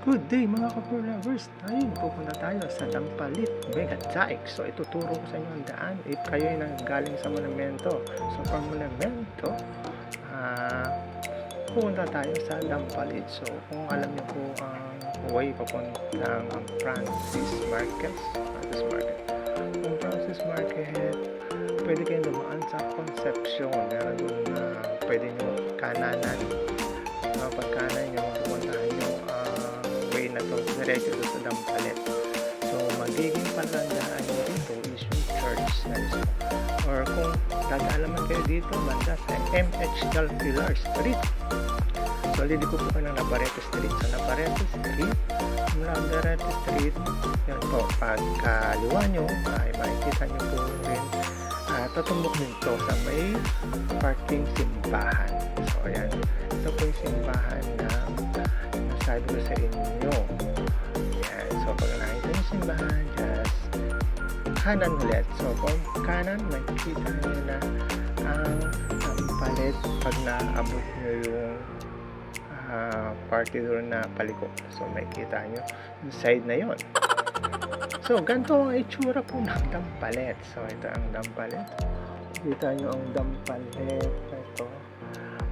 Good day mga kapur lovers! Ngayon pupunta tayo sa Dampalit Mega Dike. So ituturo ko sa inyo ang daan if kayo ay nanggaling sa Monumento. So from Monumento, pupunta tayo sa Dampalit. So kung alam niyo po ang way papuntang Francis Market. Kung Francis Market, pwede kayong dumaan sa Concepcion. Meron doon na pwede nyo kananan. Pag kanan nyo, pupuntahan nyo way na to, diretso doon sa Dampalit. So magiging palandaan nyo dito is yung church na ito. Or kung dadalaman kayo dito, banda sa MH Pilar Street. So liliko po kayo ng Navarrete Street. Sa Navarrete Street, Navarrete Street, yan po, pagkaliwa nyo, ay makikita nyo po rin tatumbok nito sa may parking simbahan. So ayan, ito po yung simbahan na nasabi ko sa inyo. Ayan, so pag nakita yung simbahan, just kanan ulit. So kung kanan, makikita nyo na ang Dampalit pag naabot nyo yung party door na paliko. So makikita nyo yung side na yon. So ganito ang itsura po ng Dampalit. So ito ang Dampalit. Kita nyo ang Dampalit. Ito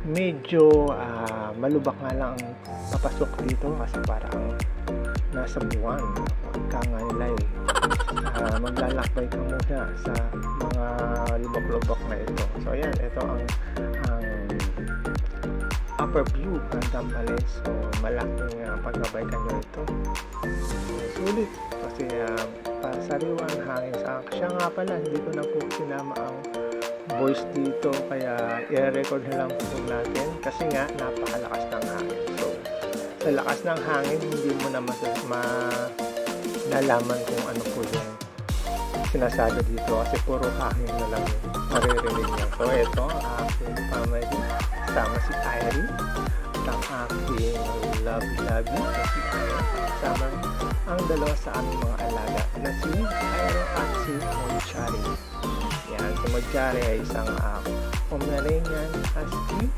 medyo malubak nga lang ang papasok dito kasi parang nasa buwan. Kanga nila maglalakbay ka muna sa mga lubak-lubak na ito. So ayan, ito ang upper view ng Dampalit. So malaking pagbabay ka nyo ito. Sulit kasi sariwa ang hangin sa siya nga pala, hindi ko na po sinama ang voice dito kaya i-record na lang po natin kasi nga napakalakas ng hangin. So sa lakas ng hangin hindi mo na malalaman kung ano po yung sinasabi dito kasi puro hangin na lang maririnig niya. So ito ang aking family, kasama si Irie at ang aking lovey na si Irie, kasama ang dalawa sa aming mga alaga na si Irie at si Monchari. Yan, si Monchari ay isang Pomeranian Husky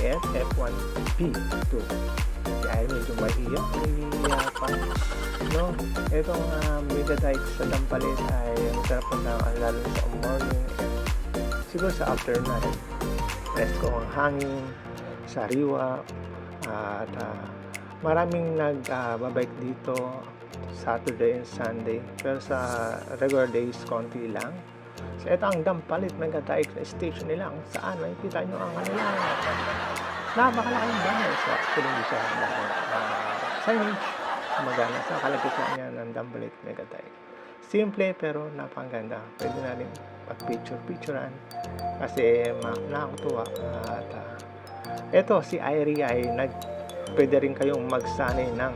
at F1P2. Si Irie medyo naiiyakan. No, itong Mega Dike sa Dampalit ay ang sarap na lalo sa morning and siguro sa afternoon natin. Presko ang hangin, sariwa, at maraming nagbabike dito Saturday and Sunday, pero sa regular days konti lang. So ito ang Dampalit Mega Dike station nila kung saan makikita nyo ang kanilang napakalaking banner sa hindi siya signage magana sa kalagitnaan niya ng Dampalit Mega Dike. Simple pero napakaganda. Pwede na rin pag-picturean kasi nakakatuwa. At ito si Irie ay pwede rin kayong magsanay ng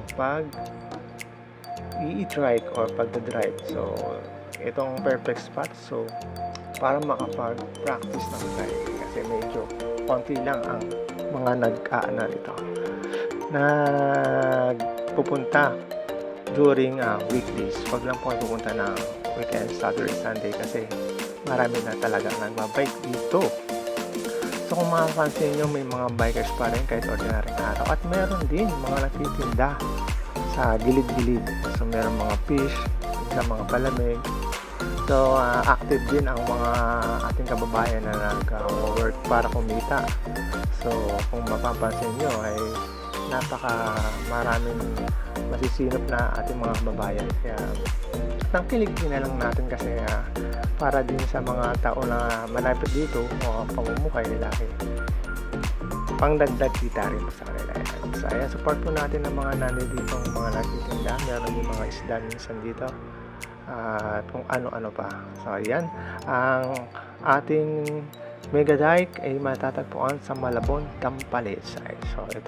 i-trike or pagdadrive. So itong perfect spot so para makapag-practice ng drive kasi medyo konti lang ang mga nagpupunta during weekdays. Wag lang po kayo pupunta ng weekend, Saturday, Sunday kasi marami na talaga nagbabike dito. So kung mapapansin nyo, may mga bikers pa rin kahit ordinary araw at meron din mga nagtitinda sa gilid-gilid. So meron mga fish, sa mga palamig. So active din ang mga ating kababayan na nag-work para kumita. So kung mapapansin nyo ay maraming masisinop na ating mga kababayan. Kaya tangkilig din na lang natin kasi para din sa mga tao na malapit dito o pamumuhay nila ay pangdagdag kita rin sa kanila. So ayan, support po natin ng mga nandito mga nagtitinda. Meron din mga isda minsan dito at kung ano-ano pa. So ayan, ang ating Mega Dike ay matatagpuan sa Malabon, Dampalit side. So ito